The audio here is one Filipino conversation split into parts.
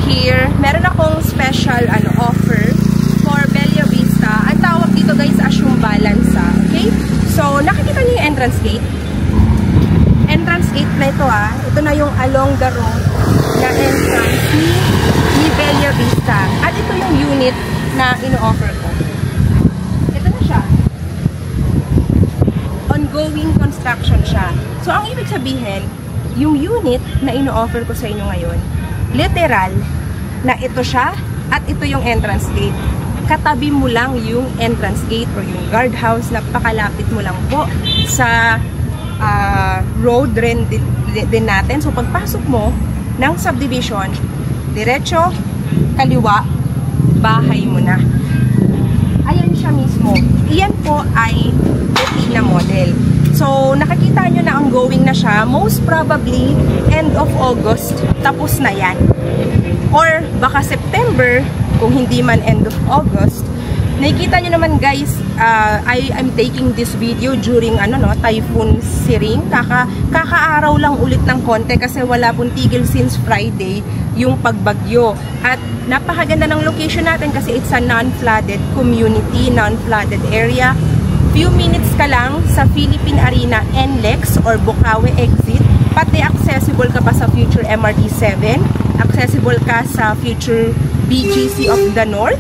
here, meron akong special offer for Bella Vista. Ang tawag dito guys, Assume Balance. Okay? So, nakikita niyo yung entrance gate? Entrance gate na ito Ito na yung along the road na entrance ni Bella Vista. At ito yung unit na ino-offer ko. Ito na siya. Ongoing construction siya. So, ang ibig sabihin, yung unit na ino-offer ko sa inyo ngayon, literal na ito siya at ito yung entrance gate. Katabi mo lang yung entrance gate or yung guardhouse, napakalapit mo lang po sa road rin din natin. So, pagpasok mo ng subdivision, diretso, kaliwa, bahay mo na. Ayan siya mismo. Iyan po ay Betina model. So, nakikita nyo na ongoing na siya. Most probably, end of August, tapos na yan. Or, baka September, kung hindi man end of August. Nakikita nyo naman guys, I'm taking this video during Typhoon Siring. Kakaaraw lang ulit ng konti kasi wala pong tigil since Friday yung pagbagyo. At napakaganda ng location natin kasi it's a non-flooded community, non-flooded area. Few minutes ka lang sa Philippine Arena NLEX or Bukawi exit. Pati accessible ka pa sa future MRT7. Accessible ka sa future BGC of the North.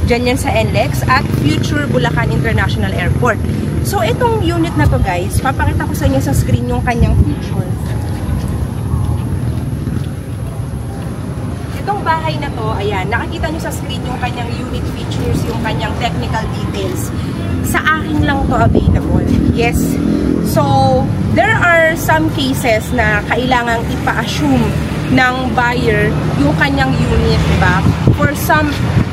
Diyan yan sa NLEX at future Bulacan International Airport. So, itong unit na to guys, papakita ko sa inyo sa screen yung kanyang features. Itong bahay na to, ayan, nakikita nyo sa screen yung kanyang unit features, yung kanyang technical details. Sa akin lang to available. Yes. So, there are some cases na kailangang ipa-assume ng buyer yung kanyang unit, diba? For some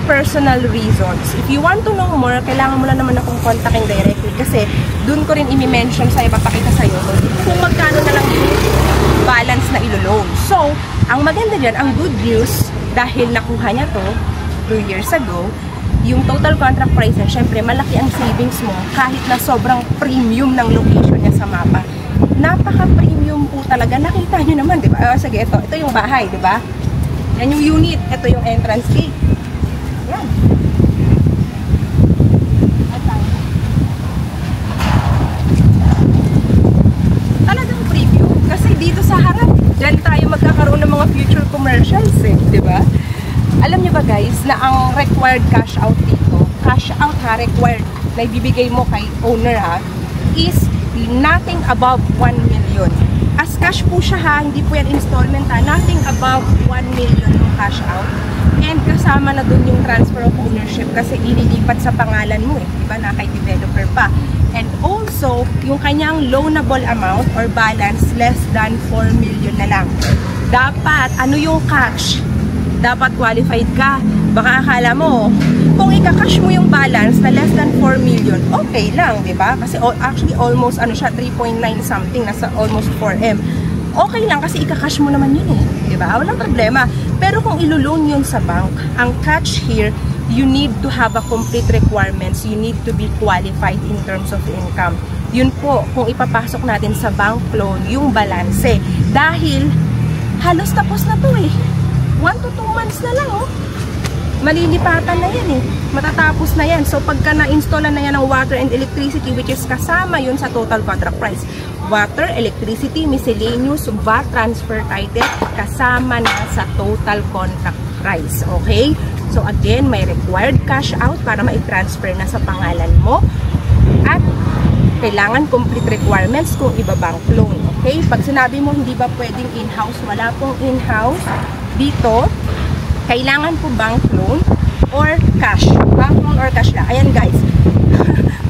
personal reasons. If you want to know more, kailangan mo lang naman akong kontakin directly kasi dun ko rin i-mention sa ipapakita sa'yo kung magkano na lang yung balance na ilo-loan. So, ang maganda dyan, ang good news, dahil nakuha niya to 2 years ago, yung total contract price niya, syempre malaki ang savings mo kahit na sobrang premium ng location niya sa mapa. Napaka-premium po talaga. Nakita nyo naman, di ba? Sige, ito yung bahay, di ba? Yan yung unit. Ito yung entrance gate. Yan. Talagang premium. Kasi dito sa harap, dyan tayo magkakaroon ng mga future commercials, di ba? Alam nyo ba guys, na ang required cash out dito, cash out required na ibibigay mo kay owner is nothing above 1 million. As cash po siya hindi po yan installment nothing above 1 million yung cash out. And kasama na dun yung transfer of ownership kasi ililipat sa pangalan mo diba, na kay developer pa. And also, yung kanyang loanable amount or balance less than 4 million na lang. Dapat, ano yung cash? Dapat qualified ka. Baka akala mo, kung ika-cash mo yung balance na less than 4 million, okay lang, di ba? Kasi actually almost siya 3.9 something, nasa almost 4M. Okay lang kasi ika-cash mo naman yun di ba? Walang problema. Pero kung ilo-loan yun sa bank, ang catch here, you need to have a complete requirements. You need to be qualified in terms of income. Yun po, kung ipapasok natin sa bank loan, yung balanse. Dahil halos tapos na to 1 to 2 months na lang malilipatan na yan matatapos na yan. So pagka na-installan na yan ng water and electricity, which is kasama yun sa total contract price, water, electricity, miscellaneous, VAT, transfer title, kasama na sa total contract price. Okay? So again, may required cash out para ma-transfer na sa pangalan mo at kailangan complete requirements kung iba-bank loan. Okay? Pag sinabi mo hindi ba pwedeng in-house, wala pong in-house dito. Kailangan po bank loan or cash. Bank loan or cash lang. Ayan guys.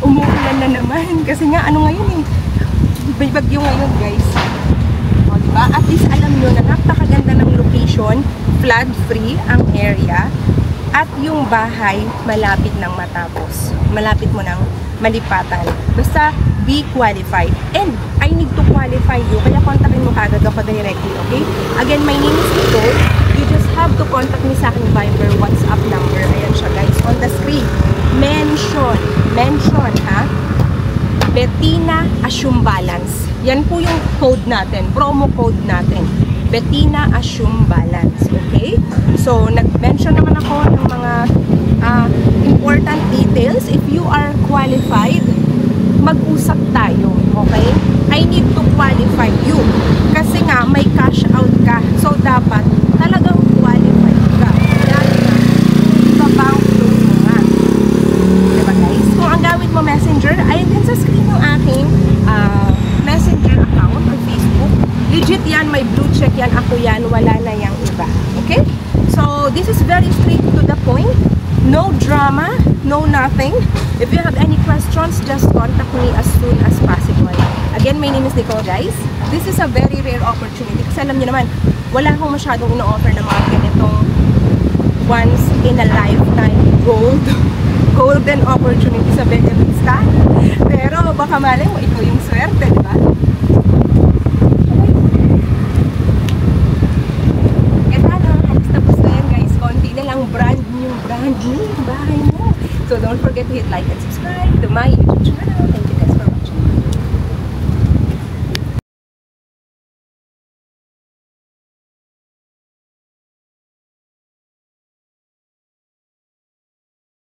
Umuulan na naman. Kasi nga ano ngayon may bagyo ngayon guys. O, diba? At least alam nyo na napakaganda ng location. Flood free ang area. At yung bahay malapit nang matapos. Malapit mo nang malipatan. Basta be qualified. And I need to qualify you. Kaya kontakin mo kagad ako directly. Okay? Again, my name is Nicole. You just have to contact me sa aking Viber, WhatsApp number. Ayan siya guys, on the screen. Mention ha? Betina Assume Balance. Yan po yung code natin, promo code natin. Betina Assume Balance. Okay? So, nag-mention naman ako ng mga important details. If you are qualified, mag-usap tayo, okay? I need to qualify you. Kasi nga, may cash out ka. So, dapat talagang qualified ka. Lalo na, iba-bank loan mo nga. Diba guys? Kung ang gamit mo messenger, ayun din sa screen ng aking messenger account or Facebook. Legit yan, may blue check yan, ako yan, wala na yung iba. Okay? So, this is very straight to the point. No drama, no nothing. If you have any questions, just contact me as soon as possible. Again, my name is Nicole, guys. This is a very rare opportunity. Kasi alam niyo naman, wala akong masyadong ino-offer na mga ganitong once in a lifetime golden opportunity sa Bella Vista. Pero baka malay mo, ikaw yung swerte, di ba? Brand new yung bahay mo. So don't forget to hit like and subscribe to my YouTube channel.